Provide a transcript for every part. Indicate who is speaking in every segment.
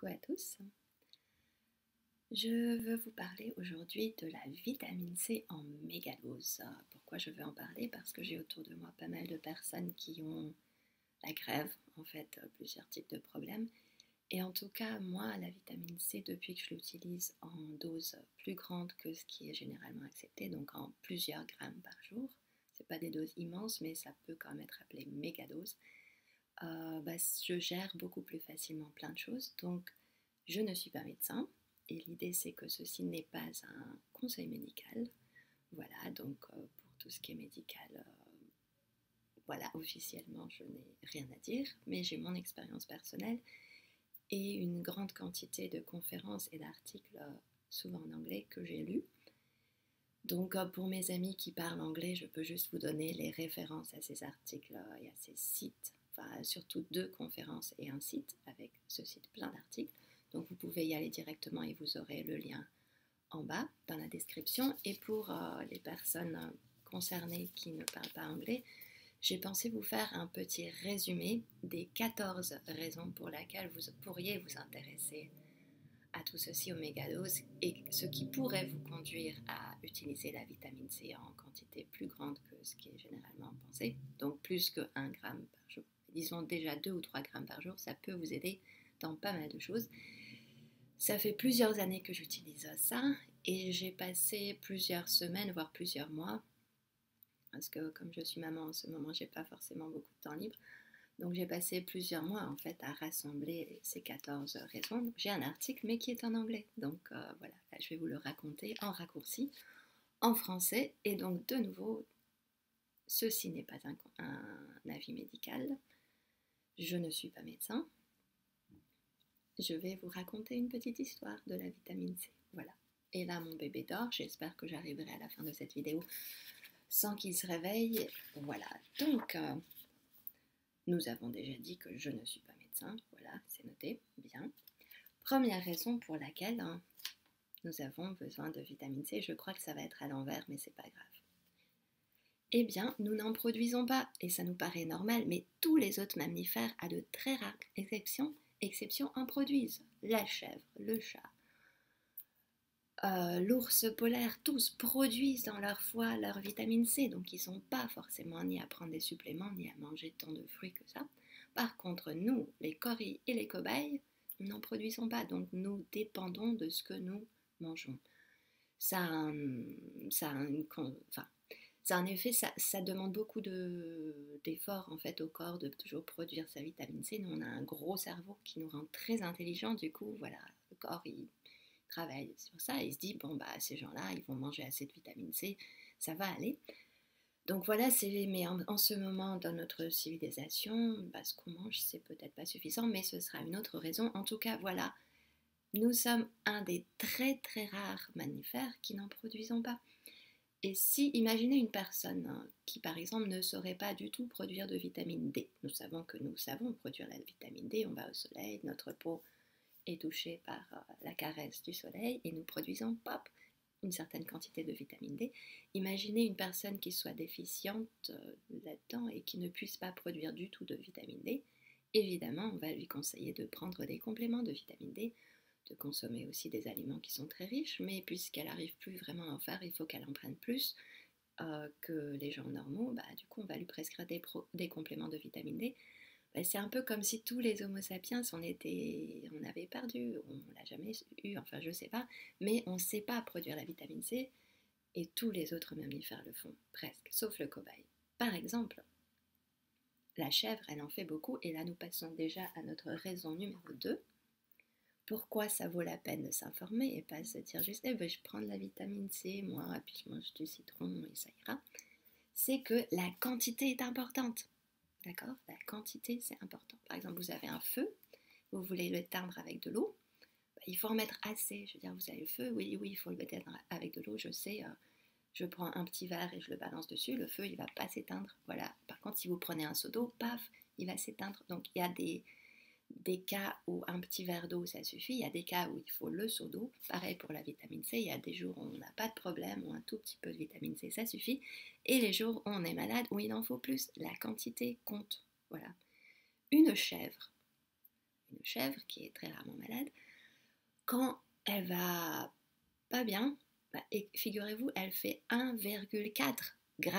Speaker 1: Coucou à tous. Je veux vous parler aujourd'hui de la vitamine C en mégadose. Pourquoi je veux en parler? Parce que j'ai autour de moi pas mal de personnes qui ont la grève, en fait, plusieurs types de problèmes. Et en tout cas, moi, la vitamine C, depuis que je l'utilise en dose plus grande que ce qui est généralement accepté, donc en plusieurs grammes par jour, c'est pas des doses immenses, mais ça peut quand même être appelé mégadose. Je gère beaucoup plus facilement plein de choses. Donc, je ne suis pas médecin et l'idée c'est que ceci n'est pas un conseil médical. Voilà, donc pour tout ce qui est médical, voilà, officiellement je n'ai rien à dire, mais j'ai mon expérience personnelle et une grande quantité de conférences et d'articles, souvent en anglais, que j'ai lus. Donc pour mes amis qui parlent anglais, je peux juste vous donner les références à ces articles et à ces sites, enfin surtout 2 conférences et un site avec ce site plein d'articles. Donc vous pouvez y aller directement et vous aurez le lien en bas dans la description. Et pour les personnes concernées qui ne parlent pas anglais, j'ai pensé vous faire un petit résumé des 14 raisons pour lesquelles vous pourriez vous intéresser à tout ceci oméga 12 et ce qui pourrait vous conduire à utiliser la vitamine C en quantité plus grande que ce qui est généralement pensé, donc plus que 1 gramme par jour. Disons déjà 2 ou 3 grammes par jour, ça peut vous aider dans pas mal de choses. Ça fait plusieurs années que j'utilise ça et j'ai passé plusieurs semaines, voire plusieurs mois, parce que comme je suis maman en ce moment, j'ai pas forcément beaucoup de temps libre. Donc j'ai passé plusieurs mois en fait à rassembler ces 14 raisons. J'ai un article mais qui est en anglais. Donc voilà, là, je vais vous le raconter en raccourci, en français. Et donc de nouveau, ceci n'est pas un avis médical. Je ne suis pas médecin. Je vais vous raconter une petite histoire de la vitamine C. Voilà. Et là, mon bébé dort. J'espère que j'arriverai à la fin de cette vidéo sans qu'il se réveille. Voilà. Donc... nous avons déjà dit que je ne suis pas médecin, voilà, c'est noté, bien. Première raison pour laquelle nous avons besoin de vitamine C, je crois que ça va être à l'envers, mais c'est pas grave. Eh bien, nous n'en produisons pas, et ça nous paraît normal, mais tous les autres mammifères, à de très rares exceptions, en produisent. La chèvre, le chat, l'ours polaire, tous produisent dans leur foie leur vitamine C, donc ils n'ont pas forcément ni à prendre des suppléments, ni à manger tant de fruits que ça. Par contre, nous, les coris et les cobayes, nous n'en produisons pas, donc nous dépendons de ce que nous mangeons. Ça a un effet, ça demande beaucoup d'efforts en fait au corps de toujours produire sa vitamine C. Nous, on a un gros cerveau qui nous rend très intelligents, du coup, voilà, le corps, il travaille sur ça et il se dit, bon, bah, ces gens-là, ils vont manger assez de vitamine C, ça va aller. Donc voilà, mais en ce moment dans notre civilisation, bah, ce qu'on mange, c'est peut-être pas suffisant, mais ce sera une autre raison. En tout cas, voilà, nous sommes un des très très rares mammifères qui n'en produisons pas. Et si, imaginez une personne qui par exemple ne saurait pas du tout produire de vitamine D. Nous savons que nous savons produire la vitamine D, on va au soleil, notre peau est touchée par la caresse du soleil et nous produisons, pop, une certaine quantité de vitamine D. Imaginez une personne qui soit déficiente là-dedans et qui ne puisse pas produire du tout de vitamine D. Évidemment, on va lui conseiller de prendre des compléments de vitamine D, de consommer aussi des aliments qui sont très riches, mais puisqu'elle n'arrive plus vraiment à en faire, il faut qu'elle en prenne plus que les gens normaux. Bah, du coup, on va lui prescrire des compléments de vitamine D. C'est un peu comme si tous les homo sapiens, on avait perdu, on ne l'a jamais eu, enfin je ne sais pas, mais on ne sait pas produire la vitamine C et tous les autres mammifères le font, presque, sauf le cobaye. Par exemple, la chèvre, elle en fait beaucoup et là nous passons déjà à notre raison numéro 2. Pourquoi ça vaut la peine de s'informer et pas se dire juste je prends de la vitamine C, moi, et puis je mange du citron et ça ira. C'est que la quantité est importante. D'accord? La quantité, c'est important. Par exemple, vous avez un feu, vous voulez l'éteindre avec de l'eau, il faut en mettre assez. Je veux dire, vous avez le feu, oui, il faut le l'éteindre avec de l'eau, je sais. Je prends un petit verre et je le balance dessus, le feu, il ne va pas s'éteindre. Voilà. Par contre, si vous prenez un seau d'eau, paf, il va s'éteindre. Donc, il y a des cas où un petit verre d'eau, ça suffit. Il y a des cas où il faut le seau d'eau. Pareil pour la vitamine C. Il y a des jours où on n'a pas de problème, où un tout petit peu de vitamine C, ça suffit. Et les jours où on est malade, où il en faut plus. La quantité compte. Voilà. Une chèvre une chèvre qui est très rarement malade, quand elle va pas bien, et figurez-vous, elle fait 1,4 g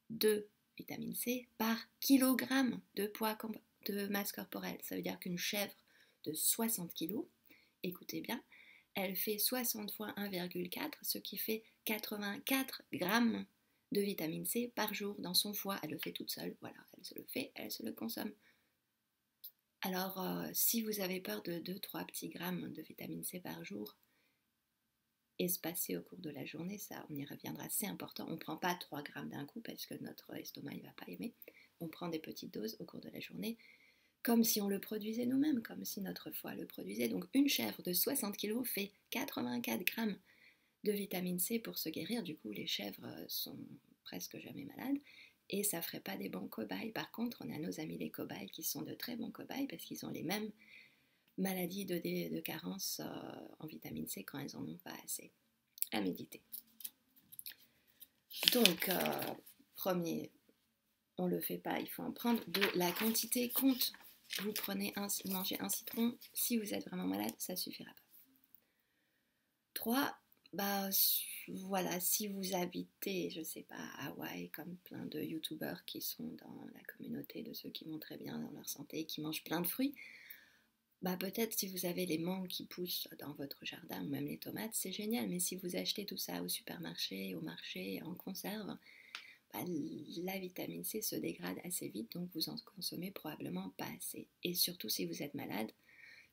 Speaker 1: de vitamine C par kilogramme de poids de masse corporelle. Ça veut dire qu'une chèvre de 60 kg, écoutez bien, elle fait 60 fois 1,4, ce qui fait 84 grammes de vitamine C par jour dans son foie. Elle le fait toute seule, voilà, elle se le fait, elle se le consomme. Alors, si vous avez peur de 2-3 petits grammes de vitamine C par jour, espacés au cours de la journée, ça, on y reviendra, c'est important. On ne prend pas 3 grammes d'un coup parce que notre estomac ne va pas aimer. On prend des petites doses au cours de la journée, comme si on le produisait nous-mêmes, comme si notre foie le produisait. Donc, une chèvre de 60 kg fait 84 grammes de vitamine C pour se guérir. Du coup, les chèvres sont presque jamais malades et ça ne ferait pas des bons cobayes. Par contre, on a nos amis les cobayes qui sont de très bons cobayes parce qu'ils ont les mêmes maladies de carence en vitamine C quand elles n'en ont pas assez. À méditer. Donc, premier, on ne le fait pas, il faut en prendre. Deux, la quantité compte. Vous mangez un citron, si vous êtes vraiment malade, ça ne suffira pas. 3, voilà, si vous habitez, je sais pas, à Hawaï, comme plein de youtubeurs qui sont dans la communauté de ceux qui vont très bien dans leur santé, qui mangent plein de fruits, peut-être si vous avez les mangues qui poussent dans votre jardin ou même les tomates, c'est génial, mais si vous achetez tout ça au supermarché, au marché, en conserve, la vitamine C se dégrade assez vite, donc vous en consommez probablement pas assez. Et surtout si vous êtes malade,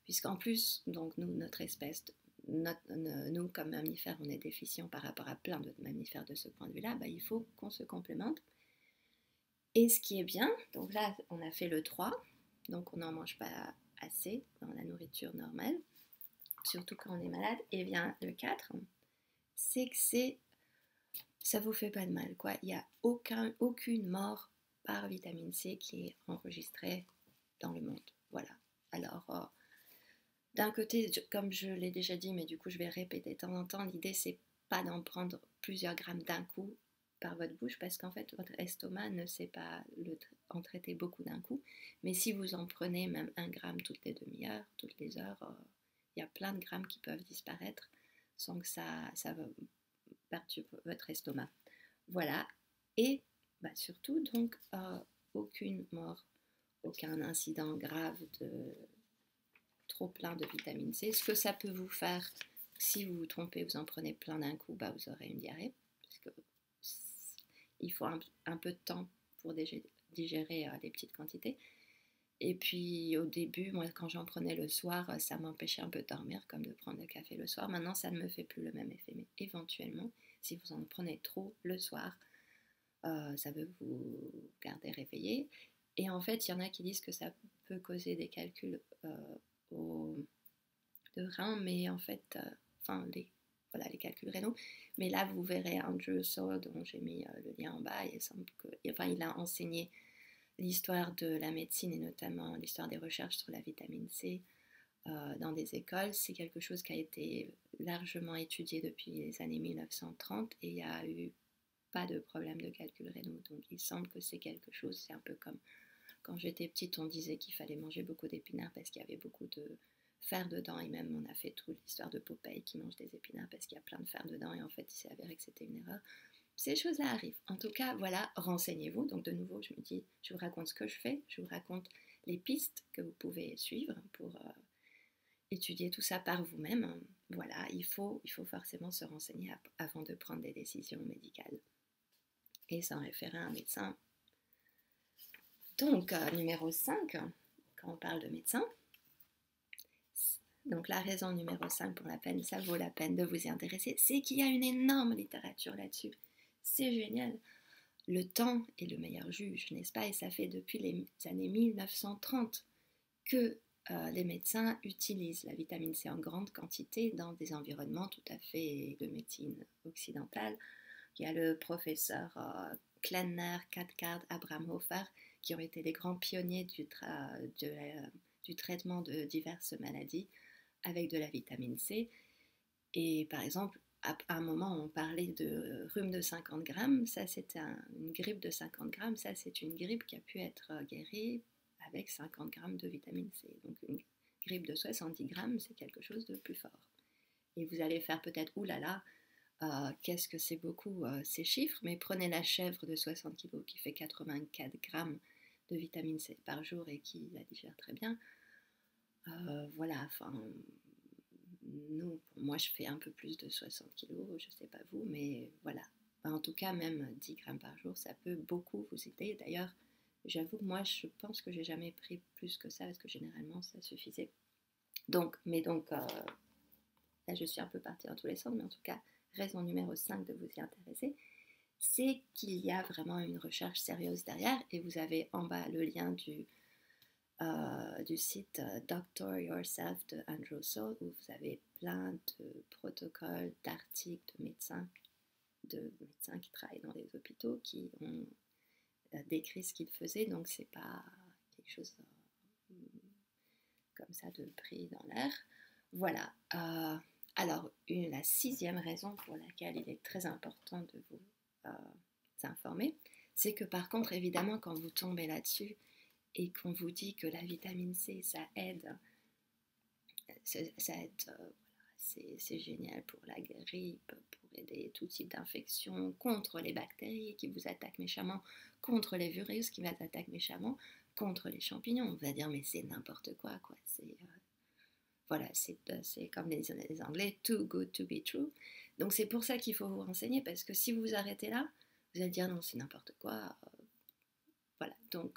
Speaker 1: puisqu'en plus, donc nous, notre espèce, nous comme mammifères, on est déficient par rapport à plein d'autres mammifères de ce point de vue-là, il faut qu'on se complémente. Et ce qui est bien, donc là on a fait le 3, donc on n'en mange pas assez dans la nourriture normale, surtout quand on est malade. Et bien le 4, c'est que ça vous fait pas de mal, quoi. Il n'y a aucune mort par vitamine C qui est enregistrée dans le monde. Voilà. Alors, d'un côté, comme je l'ai déjà dit, mais du coup je vais répéter de temps en temps, l'idée c'est pas d'en prendre plusieurs grammes d'un coup par votre bouche parce qu'en fait votre estomac ne sait pas en traiter beaucoup d'un coup. Mais si vous en prenez même 1 gramme toutes les demi-heures, toutes les heures, il y a plein de grammes qui peuvent disparaître sans que ça perturbe votre estomac. Voilà. Et surtout donc aucune mort, aucun incident grave de trop plein de vitamine C. Ce que ça peut vous faire, si vous vous trompez, vous en prenez plein d'un coup, vous aurez une diarrhée, parce que il faut un peu de temps pour digérer les petites quantités. Et puis au début, moi quand j'en prenais le soir, ça m'empêchait un peu de dormir, comme de prendre le café le soir. Maintenant, ça ne me fait plus le même effet, mais éventuellement, si vous en prenez trop le soir, ça peut vous garder réveillé. Et en fait, il y en a qui disent que ça peut causer des calculs de reins, mais en fait, les calculs rénaux. Mais là, vous verrez Andrew Sow, dont j'ai mis le lien en bas, il a enseigné l'histoire de la médecine et notamment l'histoire des recherches sur la vitamine C dans des écoles. C'est quelque chose qui a été largement étudié depuis les années 1930 et il n'y a eu pas de problème de calcul rénaux. Donc il semble que c'est quelque chose, c'est un peu comme quand j'étais petite, on disait qu'il fallait manger beaucoup d'épinards parce qu'il y avait beaucoup de fer dedans, et même on a fait toute l'histoire de Popeye qui mange des épinards parce qu'il y a plein de fer dedans, et en fait il s'est avéré que c'était une erreur. Ces choses-là arrivent. En tout cas, voilà, renseignez-vous. Donc de nouveau, je me dis, je vous raconte ce que je fais, je vous raconte les pistes que vous pouvez suivre pour étudier tout ça par vous-même. Voilà, il faut forcément se renseigner avant de prendre des décisions médicales et s'en référer à un médecin. Donc, numéro 5, quand on parle de médecin, donc la raison numéro 5 pour la peine, ça vaut la peine de vous y intéresser, c'est qu'il y a une énorme littérature là-dessus. C'est génial. Le temps est le meilleur juge, n'est-ce pas? Et ça fait depuis les années 1930 que les médecins utilisent la vitamine C en grande quantité dans des environnements tout à fait de médecine occidentale. Il y a le professeur Klenner, Cathcart, Abraham Hofer, qui ont été les grands pionniers du traitement de diverses maladies avec de la vitamine C. Et par exemple, à un moment, on parlait de rhume de 50 grammes. Ça, c'était une grippe de 50 grammes. Ça, c'est une grippe qui a pu être guérie avec 50 grammes de vitamine C. Donc, une grippe de 70 grammes, c'est quelque chose de plus fort. Et vous allez faire peut-être, oulala, qu'est-ce que c'est beaucoup ces chiffres, mais prenez la chèvre de 60 kilos qui fait 84 grammes de vitamine C par jour et qui la digère très bien. Voilà, enfin, moi je fais un peu plus de 60 kilos, je ne sais pas vous, mais voilà. En tout cas, même 10 grammes par jour, ça peut beaucoup vous aider. D'ailleurs, j'avoue que moi, je pense que j'ai jamais pris plus que ça, parce que généralement, ça suffisait. Donc, là, je suis un peu partie dans tous les sens, mais en tout cas, raison numéro 5 de vous y intéresser, c'est qu'il y a vraiment une recherche sérieuse derrière, et vous avez en bas le lien du site Doctor Yourself de Andrew Soule, où vous avez plein de protocoles, d'articles de médecins qui travaillent dans les hôpitaux qui ont décrit ce qu'ils faisaient, donc c'est pas quelque chose comme ça de pris dans l'air. Voilà. Alors, la 6e raison pour laquelle il est très important de vous informer, c'est que par contre, évidemment, quand vous tombez là-dessus et qu'on vous dit que la vitamine C, ça aide, c'est génial pour la grippe, pour aider tout type d'infection, contre les bactéries qui vous attaquent méchamment, contre les virus qui vous attaquent méchamment, contre les champignons. On va dire, mais c'est n'importe quoi, quoi. Voilà, c'est comme les Anglais, too good to be true. Donc c'est pour ça qu'il faut vous renseigner, parce que si vous vous arrêtez là, vous allez dire non, c'est n'importe quoi. Voilà, donc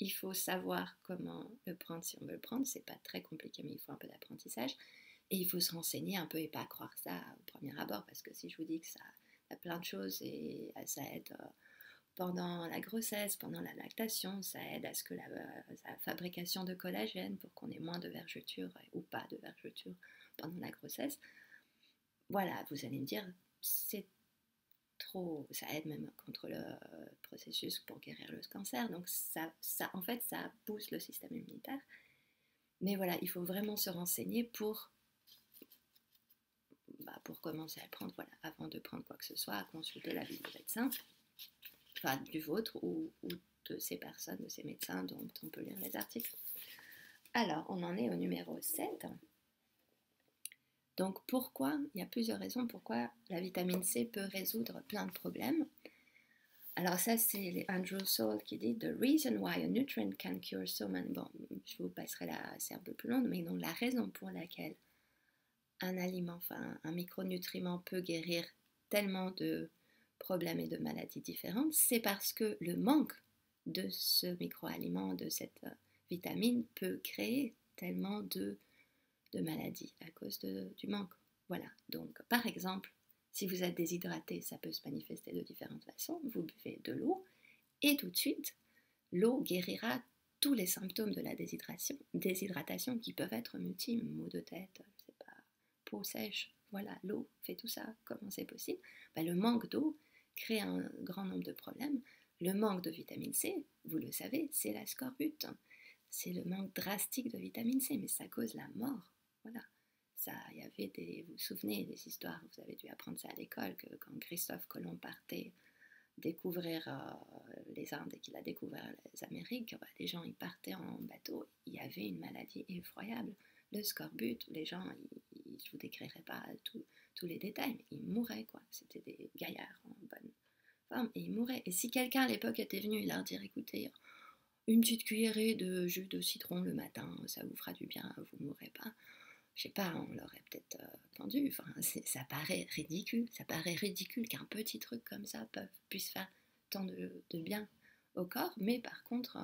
Speaker 1: il faut savoir comment le prendre si on veut le prendre. C'est pas très compliqué, mais il faut un peu d'apprentissage. Et il faut se renseigner un peu et pas croire ça au premier abord, parce que si je vous dis que ça a plein de choses et ça aide pendant la grossesse, pendant la lactation, ça aide à ce que la fabrication de collagène pour qu'on ait moins de vergetures ou pas de vergetures pendant la grossesse. Voilà, vous allez me dire, c'est trop, ça aide même contre le processus pour guérir le cancer, donc en fait, ça booste le système immunitaire. Mais voilà, il faut vraiment se renseigner pour commencer à le prendre, voilà, avant de prendre quoi que ce soit, à consulter l'avis du médecin, enfin du vôtre ou de ces personnes, de ces médecins dont on peut lire les articles. Alors, on en est au numéro 7. Donc pourquoi, il y a plusieurs raisons pourquoi la vitamine C peut résoudre plein de problèmes. Alors ça, c'est Andrew Soule qui dit « The reason why a nutrient can cure so many… » Bon, je vous passerai là, c'est un peu plus long, mais donc la raison pour laquelle un aliment, enfin un micronutriment peut guérir tellement de problèmes et de maladies différentes, c'est parce que le manque de ce microaliment, de cette vitamine, peut créer tellement de maladies à cause du manque. Voilà, donc par exemple, si vous êtes déshydraté, ça peut se manifester de différentes façons. Vous buvez de l'eau et tout de suite, l'eau guérira tous les symptômes de la déshydratation qui peuvent être multiples, maux de tête, je sais pas, peau sèche, voilà, l'eau fait tout ça. Comment c'est possible? Le manque d'eau crée un grand nombre de problèmes. Le manque de vitamine C, vous le savez, c'est la scorbut. C'est le manque drastique de vitamine C, mais ça cause la mort. Voilà. Ça, il y avait vous vous souvenez des histoires, vous avez dû apprendre ça à l'école, que quand Christophe Colomb partait découvrir les Indes et qu'il a découvert les Amériques, les gens ils partaient en bateau, il y avait une maladie effroyable, le scorbut, les gens, je ne vous décrirai pas tous les détails, mais ils mouraient, quoi. C'était des gaillards en bonne forme, et ils mouraient. Et si quelqu'un à l'époque était venu leur dire, écoutez, une petite cuillerée de jus de citron le matin, ça vous fera du bien, vous ne mourrez pas, je sais pas, on l'aurait peut-être pendu. Enfin, ça paraît ridicule qu'un petit truc comme ça puisse faire tant de bien au corps, mais par contre,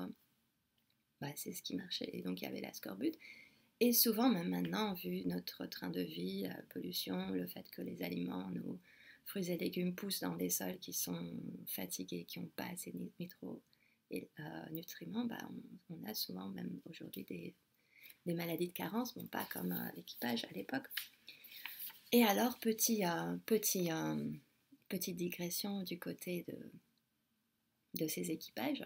Speaker 1: c'est ce qui marchait. Et donc il y avait la scorbut. Et souvent, même maintenant, vu notre train de vie, la pollution, le fait que les aliments, nos fruits et légumes poussent dans des sols qui sont fatigués, qui n'ont pas assez de nutriments, on a souvent, même aujourd'hui, des maladies de carence, bon pas comme l'équipage à l'époque. Et alors, petite digression du côté de ces équipages.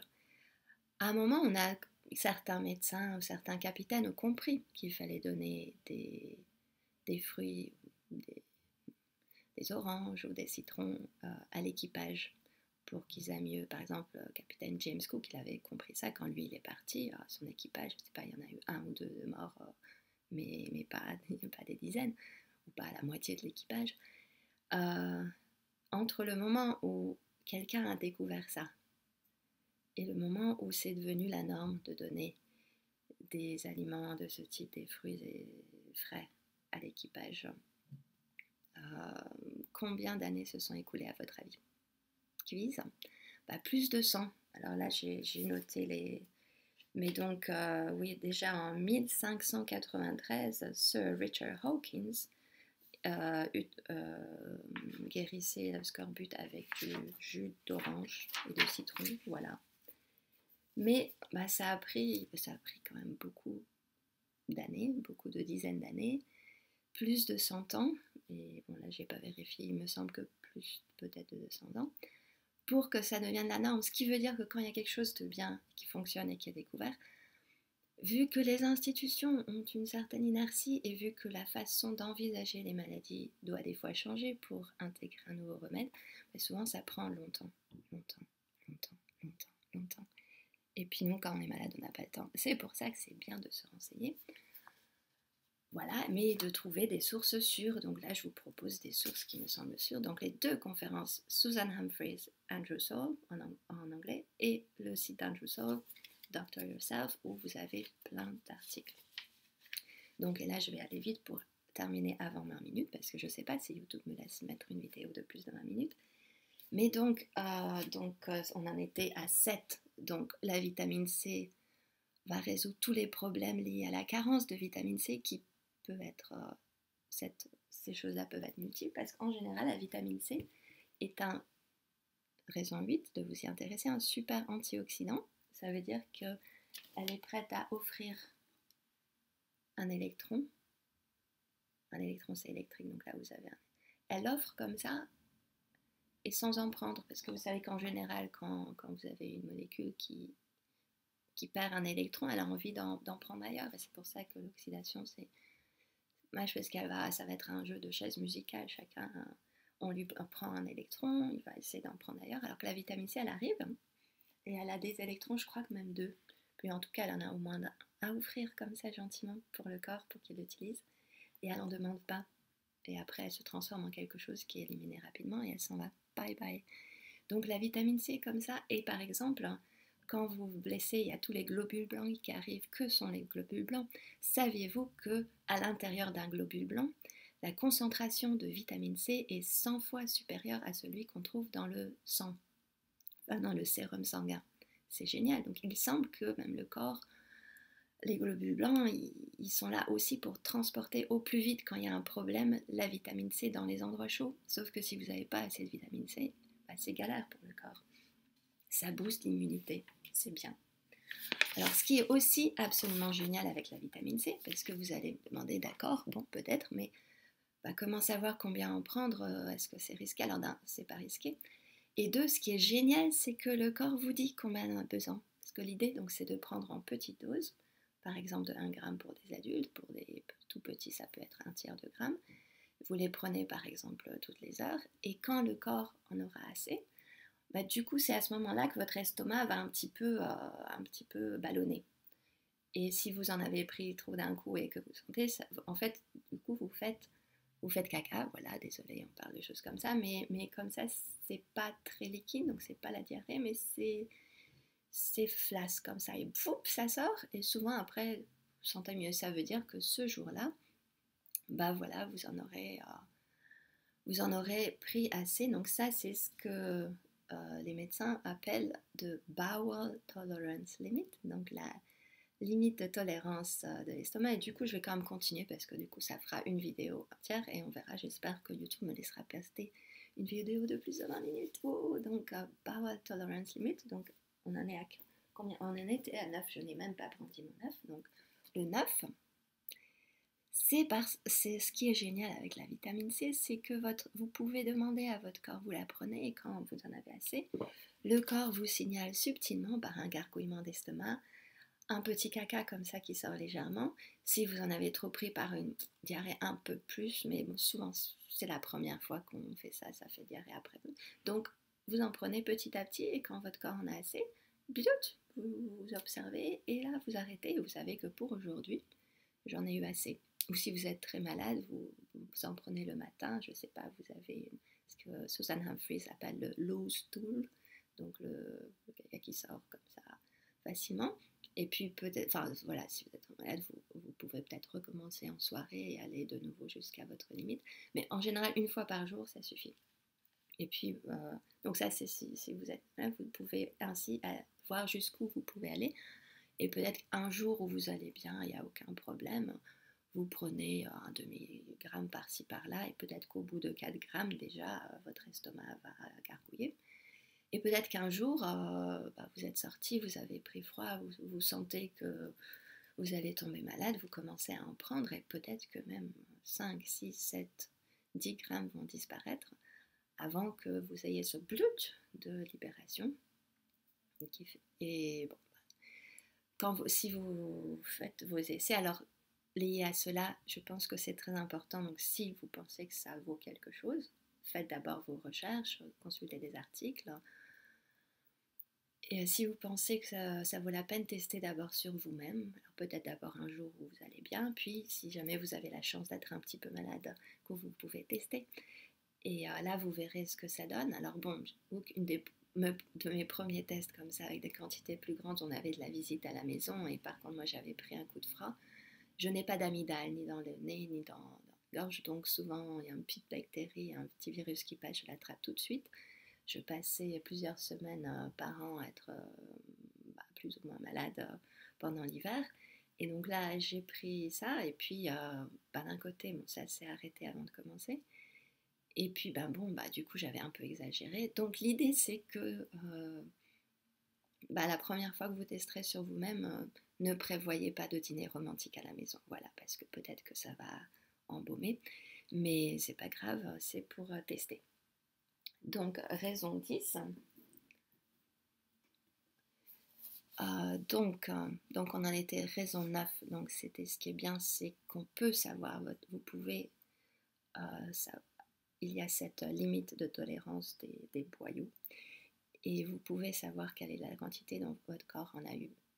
Speaker 1: À un moment, certains médecins ou certains capitaines ont compris qu'il fallait donner des fruits, des oranges ou des citrons à l'équipage pour qu'ils aient mieux. Par exemple, le capitaine James Cook, il avait compris ça quand lui il est parti. Son équipage, je ne sais pas, il y en a eu 1 ou 2 morts mais pas des dizaines, ou pas la moitié de l'équipage. Entre le moment où quelqu'un a découvert ça et le moment où c'est devenu la norme de donner des aliments de ce type, des fruits et frais à l'équipage, combien d'années se sont écoulées à votre avis? Quiz. Plus de 100. Alors là, j'ai noté les... Mais donc, oui, déjà en 1593, Sir Richard Hawkins guérissait le scorbut avec du jus d'orange et de citron, voilà. Mais ça a pris quand même beaucoup d'années, beaucoup de dizaines d'années, plus de 100 ans, et bon là j'ai pas vérifié, il me semble que plus peut-être de 200 ans, pour que ça devienne la norme. Ce qui veut dire que quand il y a quelque chose de bien, qui fonctionne et qui est découvert, vu que les institutions ont une certaine inertie et vu que la façon d'envisager les maladies doit des fois changer pour intégrer un nouveau remède, souvent ça prend longtemps. Et puis nous, quand on est malade, on n'a pas le temps. C'est pour ça que c'est bien de se renseigner. Voilà, mais de trouver des sources sûres. Donc là, je vous propose des sources qui me semblent sûres. Donc les 2 conférences, Susan Humphries, Andrew Soul en anglais, et le site d'Andrew Soul, Doctor Yourself, où vous avez plein d'articles. Donc et là, je vais aller vite pour terminer avant 20 minutes, parce que je ne sais pas si YouTube me laisse mettre une vidéo de plus de 20 minutes. Mais donc on en était à 7. Donc la vitamine C va résoudre tous les problèmes liés à la carence de vitamine C qui peut être, ces choses-là peuvent être multiples parce qu'en général la vitamine C est raison 8 de vous y intéresser, un super antioxydant. Ça veut dire qu'elle est prête à offrir un électron. Un électron c'est électrique, donc là vous avez elle offre comme ça et sans en prendre, parce que vous savez qu'en général quand vous avez une molécule qui perd un électron, elle a envie d'en prendre ailleurs, et c'est pour ça que l'oxydation c'est parce qu'elle ça va être un jeu de chaises musicales, chacun on lui prend un électron, il va essayer d'en prendre ailleurs, alors que la vitamine C elle arrive et elle a des électrons, je crois que même 2, puis en tout cas elle en a au moins un à offrir comme ça gentiment pour le corps pour qu'il l'utilise, et elle n'en demande pas, et après elle se transforme en quelque chose qui est éliminé rapidement et elle s'en va, bye bye. Donc la vitamine C comme ça, et par exemple quand vous vous blessez, il y a tous les globules blancs qui arrivent. Que sont les globules blancs? Saviez-vous qu'à l'intérieur d'un globule blanc, la concentration de vitamine C est 100 fois supérieure à celui qu'on trouve dans le sang, dans le sérum sanguin? C'est génial. Donc il semble que même le corps, les globules blancs, ils sont là aussi pour transporter au plus vite quand il y a un problème la vitamine C dans les endroits chauds. Sauf que si vous n'avez pas assez de vitamine C, c'est galère pour le corps. Ça booste l'immunité, c'est bien. Alors ce qui est aussi absolument génial avec la vitamine C, parce que vous allez me demander, d'accord, bon peut-être, mais comment savoir combien en prendre? Est-ce que c'est risqué? Alors d'un, c'est pas risqué. Et deux, ce qui est génial, c'est que le corps vous dit combien il en a besoin. Parce que l'idée, donc, c'est de prendre en petite dose, par exemple de 1 gramme pour des adultes, pour des tout petits, ça peut être 1/3 de gramme. Vous les prenez par exemple toutes les heures, et quand le corps en aura assez, du coup, c'est à ce moment-là que votre estomac va un petit peu ballonner. Et si vous en avez pris trop d'un coup et que vous sentez, ça, en fait, du coup, vous faites caca, voilà, désolé, on parle de choses comme ça, mais comme ça, c'est pas très liquide, donc c'est pas la diarrhée, mais c'est flasque comme ça, et boum, ça sort, et souvent après, vous sentez mieux. Ça veut dire que ce jour-là, voilà, vous en aurez pris assez. Donc ça, c'est ce que les médecins appellent de bowel tolerance limit, donc la limite de tolérance de l'estomac. Et du coup, je vais quand même continuer parce que du coup, ça fera une vidéo entière et on verra. J'espère que YouTube me laissera poster une vidéo de plus de 20 minutes. Oh, donc, bowel tolerance limit. Donc, on en est à combien? On en était à 9. Je n'ai même pas brandi mon 9. Donc, le 9, c'est ce qui est génial avec la vitamine C, c'est que vous pouvez demander à votre corps, vous la prenez et quand vous en avez assez, le corps vous signale subtilement par un gargouillement d'estomac, un petit caca comme ça qui sort légèrement. Si vous en avez trop pris, par une diarrhée un peu plus, mais bon, souvent c'est la première fois qu'on fait ça, ça fait diarrhée après. Donc vous en prenez petit à petit et quand votre corps en a assez, vous observez et là vous arrêtez et vous savez que pour aujourd'hui, j'en ai eu assez. Ou si vous êtes très malade, vous en prenez le matin, je ne sais pas, vous avez ce que Susan Humphries appelle le low stool, donc le caca qui sort comme ça facilement. Et puis peut-être, enfin voilà, si vous êtes malade, vous pouvez peut-être recommencer en soirée et aller de nouveau jusqu'à votre limite. Mais en général, une fois par jour, ça suffit. Et puis, donc ça, c'est si vous êtes malade, vous pouvez ainsi voir jusqu'où vous pouvez aller. Et peut-être un jour où vous allez bien, il n'y a aucun problème, vous prenez un demi-gramme par-ci par-là, et peut-être qu'au bout de 4 grammes, déjà, votre estomac va gargouiller. Et peut-être qu'un jour, vous êtes sorti, vous avez pris froid, vous sentez que vous allez tomber malade, vous commencez à en prendre, et peut-être que même 5, 6, 7, 10 grammes vont disparaître avant que vous ayez ce blut de libération. Et bon, si vous faites vos essais, alors lié à cela, je pense que c'est très important. Donc si vous pensez que ça vaut quelque chose, faites d'abord vos recherches, consultez des articles. Et si vous pensez que ça vaut la peine, testez d'abord sur vous-même. Alors peut-être d'abord un jour où vous allez bien, puis si jamais vous avez la chance d'être un petit peu malade, que vous pouvez tester. Et là, vous verrez ce que ça donne. Alors bon, une de mes premiers tests comme ça, avec des quantités plus grandes, on avait de la visite à la maison, et par contre, moi, j'avais pris un coup de froid. Je n'ai pas d'amygdale, ni dans le nez, ni dans la gorge, donc souvent, il y a une petite bactérie, un petit virus qui passe, je l'attrape tout de suite. Je passais plusieurs semaines par an à être plus ou moins malade pendant l'hiver. Et donc là, j'ai pris ça, et puis d'un côté, bon, ça s'est arrêté avant de commencer. Et puis, du coup, j'avais un peu exagéré. Donc, l'idée, c'est que la première fois que vous testerez sur vous-même, ne prévoyez pas de dîner romantique à la maison. Voilà, parce que peut-être que ça va embaumer. Mais c'est pas grave, c'est pour tester. Donc, raison 10. Donc, on en était raison 9. Donc, c'était ce qui est bien, c'est qu'on peut savoir, vous pouvez il y a cette limite de tolérance des boyaux, et vous pouvez savoir quelle est la quantité dont votre corps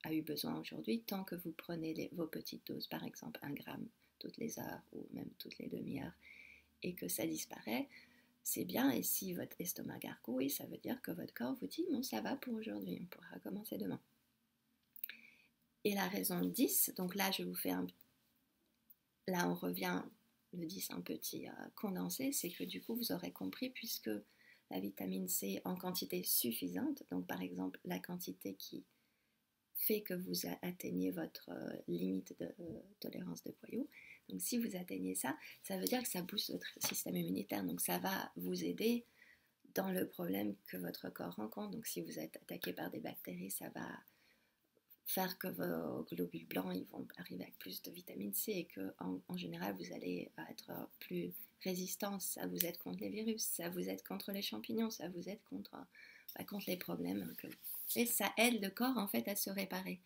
Speaker 1: a eu besoin aujourd'hui, tant que vous prenez vos petites doses, par exemple 1 gramme toutes les heures ou même toutes les demi-heures, et que ça disparaît, c'est bien. Et si votre estomac gargouille, ça veut dire que votre corps vous dit bon, ça va pour aujourd'hui, on pourra commencer demain. Et la raison 10, donc là je vous fais là on revient le 10 un petit condensé, c'est que du coup vous aurez compris, puisque la vitamine C en quantité suffisante, donc par exemple la quantité qui fait que vous atteignez votre limite de tolérance de boyaux, donc si vous atteignez ça, ça veut dire que ça booste votre système immunitaire, donc ça va vous aider dans le problème que votre corps rencontre. Donc si vous êtes attaqué par des bactéries, ça va faire que vos globules blancs ils vont arriver avec plus de vitamine C, et que en général vous allez être plus résistant. Ça vous aide contre les virus, ça vous aide contre les champignons, ça vous aide contre les problèmes et ça aide le corps en fait à se réparer.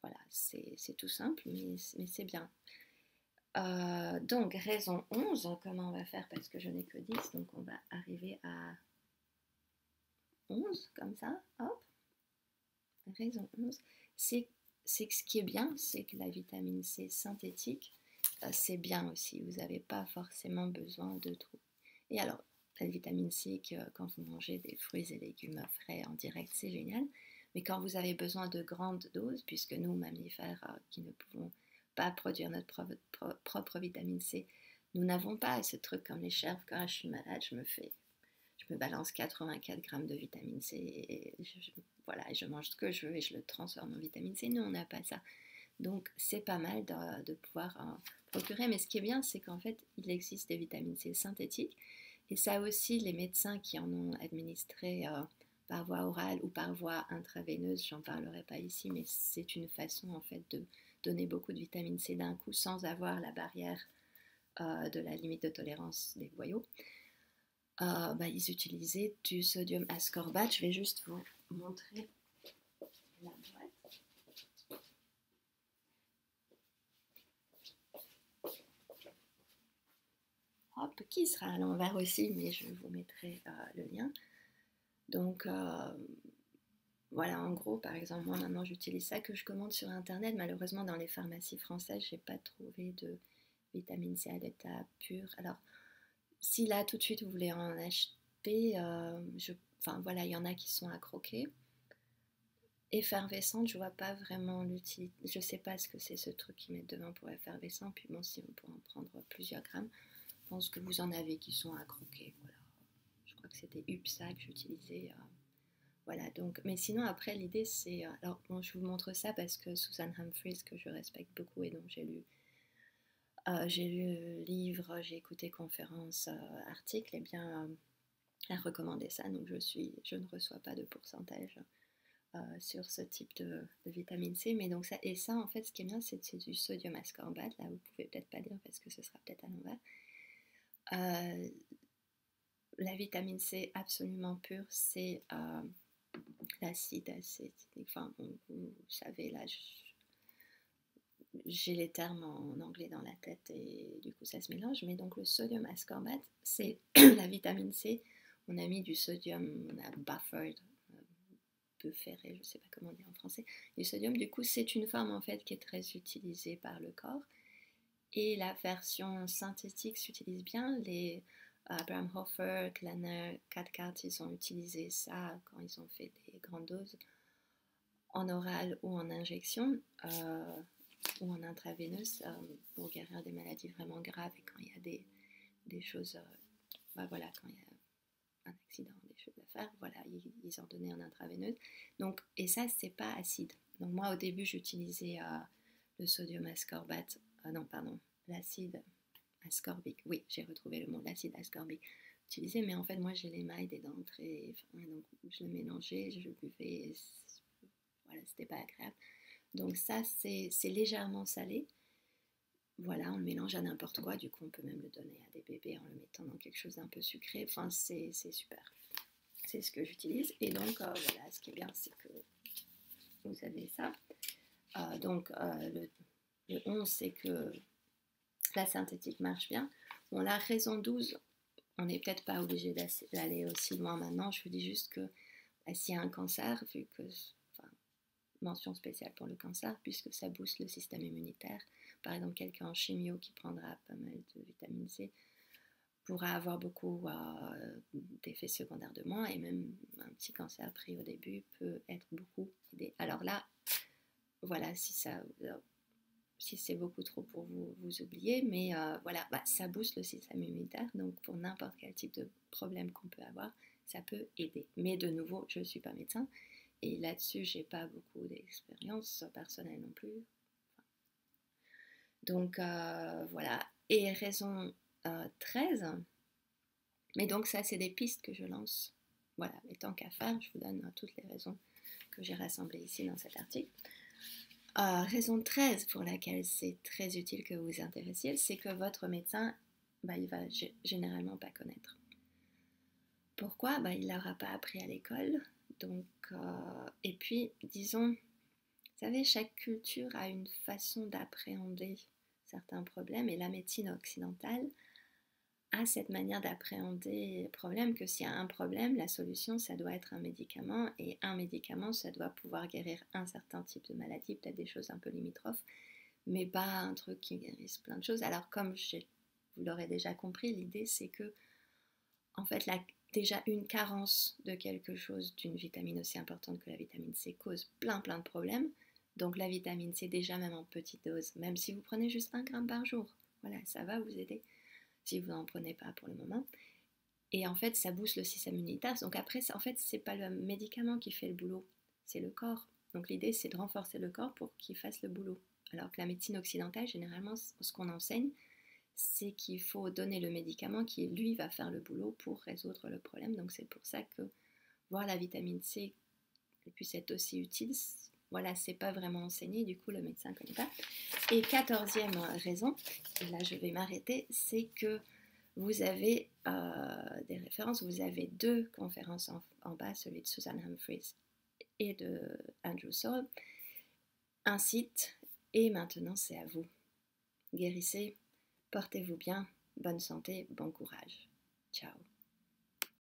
Speaker 1: Voilà, c'est tout simple, mais c'est bien. Donc raison 11, comment on va faire, parce que je n'ai que 10, donc on va arriver à 11 comme ça, hop. Raison 11, c'est que ce qui est bien, c'est que la vitamine C synthétique, c'est bien aussi. Vous n'avez pas forcément besoin de trop. Et alors, la vitamine C, quand vous mangez des fruits et légumes frais en direct, c'est génial. Mais quand vous avez besoin de grandes doses, puisque nous, mammifères, qui ne pouvons pas produire notre propre vitamine C, nous n'avons pas ce truc comme les chèvres. Quand je suis malade, je me balance 84 grammes de vitamine C et je mange ce que je veux et je le transforme en vitamine C. Nous, on n'a pas ça. Donc, c'est pas mal de pouvoir procurer. Mais ce qui est bien, c'est qu'en fait, il existe des vitamines C synthétiques. Et ça aussi, les médecins qui en ont administré par voie orale ou par voie intraveineuse, j'en parlerai pas ici, mais c'est une façon en fait de donner beaucoup de vitamine C d'un coup sans avoir la barrière de la limite de tolérance des boyaux. Ils utilisaient du sodium ascorbate. Je vais juste vous montrer la boîte. Hop, qui sera à l'envers aussi, mais je vous mettrai le lien. Donc, voilà, en gros, par exemple, moi maintenant j'utilise ça que je commande sur internet. Malheureusement, dans les pharmacies françaises, j'ai pas trouvé de vitamine C à l'état pur. Alors, si là tout de suite vous voulez en acheter, enfin voilà, il y en a qui sont à croquer. Effervescente, je vois pas vraiment l'utilité. Je sais pas ce que c'est ce truc qu'ils mettent devant pour effervescent. Puis bon, si on peut en prendre plusieurs grammes, je pense que vous en avez qui sont à croquer. Voilà. Je crois que c'était UPSA que j'utilisais. Voilà, donc, mais sinon après l'idée c'est, alors bon, je vous montre ça parce que Susan Humphries, que je respecte beaucoup et dont j'ai lu livres, j'ai écouté conférences, articles, et bien elle recommandait ça, donc je ne reçois pas de pourcentage sur ce type de vitamine C, mais donc ça, et ça en fait ce qui est bien c'est du sodium ascorbate, là vous pouvez peut-être pas lire parce que ce sera peut-être à l'envers. La vitamine C absolument pure, c'est l'acide acétique, enfin bon, vous savez là, j'ai les termes en anglais dans la tête et du coup ça se mélange, mais donc le sodium ascorbate, c'est la vitamine C, on a mis du sodium, on a buffered, bufferé, je ne sais pas comment dire en français, du sodium, du coup c'est une forme en fait qui est très utilisée par le corps, et la version synthétique s'utilise bien, les Abraham Hoffer, Klenner, Cathcart, ils ont utilisé ça quand ils ont fait des grandes doses en oral ou en injection ou en intraveineuse pour guérir des maladies vraiment graves et quand il y a des choses, voilà, quand il y a un accident, des choses à faire, voilà, ils en donnaient en intraveineuse. Donc, et ça, c'est pas acide. Donc moi, au début, j'utilisais le sodium ascorbate, non, pardon, l'acide ascorbique. Oui, j'ai retrouvé le mot, l'acide ascorbique utilisé, mais en fait, moi, j'ai l'émail des dents très, donc je le mélangeais, je le buvais, voilà, c'était pas agréable. Donc ça, c'est légèrement salé. Voilà, on le mélange à n'importe quoi. Du coup, on peut même le donner à des bébés en le mettant dans quelque chose d'un peu sucré. Enfin, c'est super. C'est ce que j'utilise. Et donc, voilà, ce qui est bien, c'est que vous avez ça. Donc, le 11, c'est que la synthétique marche bien. Bon, la raison 12, on n'est peut-être pas obligé d'aller aussi loin maintenant. Je vous dis juste que s'il y a un cancer, vu que, enfin, mention spéciale pour le cancer, puisque ça booste le système immunitaire. Par exemple, quelqu'un en chimio qui prendra pas mal de vitamine C pourra avoir beaucoup d'effets secondaires de moins, et même un petit cancer pris au début peut être beaucoup aidé. Alors là, voilà, si c'est beaucoup trop pour vous, vous oubliez, mais voilà, ça booste le système immunitaire, donc pour n'importe quel type de problème qu'on peut avoir, ça peut aider. Mais de nouveau, je ne suis pas médecin, et là-dessus, j'ai pas beaucoup d'expérience personnelle non plus. Donc voilà. Et raison 13, mais donc ça, c'est des pistes que je lance. Voilà, et tant qu'à faire, je vous donne toutes les raisons que j'ai rassemblées ici dans cet article. Raison 13 pour laquelle c'est très utile que vous vous intéressiez, c'est que votre médecin, il va généralement pas connaître. Pourquoi? Il ne l'aura pas appris à l'école. Donc, et puis, disons, vous savez, chaque culture a une façon d'appréhender certains problèmes, et la médecine occidentale a cette manière d'appréhender le problème, que s'il y a un problème, la solution, ça doit être un médicament, et un médicament, ça doit pouvoir guérir un certain type de maladie, peut-être des choses un peu limitrophes, mais pas un truc qui guérisse plein de choses. Alors comme vous l'aurez déjà compris, l'idée c'est que, en fait, déjà une carence de quelque chose, d'une vitamine aussi importante que la vitamine C, cause plein de problèmes. Donc la vitamine C, déjà même en petite dose, même si vous prenez juste 1 gramme par jour, voilà, ça va vous aider si vous n'en prenez pas pour le moment. Et en fait, ça booste le système immunitaire. Donc après, en fait, c'est pas le médicament qui fait le boulot, c'est le corps. Donc l'idée, c'est de renforcer le corps pour qu'il fasse le boulot. Alors que la médecine occidentale, généralement, ce qu'on enseigne, c'est qu'il faut donner le médicament qui, lui, va faire le boulot pour résoudre le problème. Donc c'est pour ça que voir la vitamine C puisse être aussi utile, voilà, c'est pas vraiment enseigné, du coup le médecin ne connaît pas. Et 14e raison, et là je vais m'arrêter, c'est que vous avez des références, vous avez 2 conférences en bas, celui de Susan Humphries et de Andrew Saul, un site, et maintenant c'est à vous. Guérissez, portez-vous bien, bonne santé, bon courage. Ciao.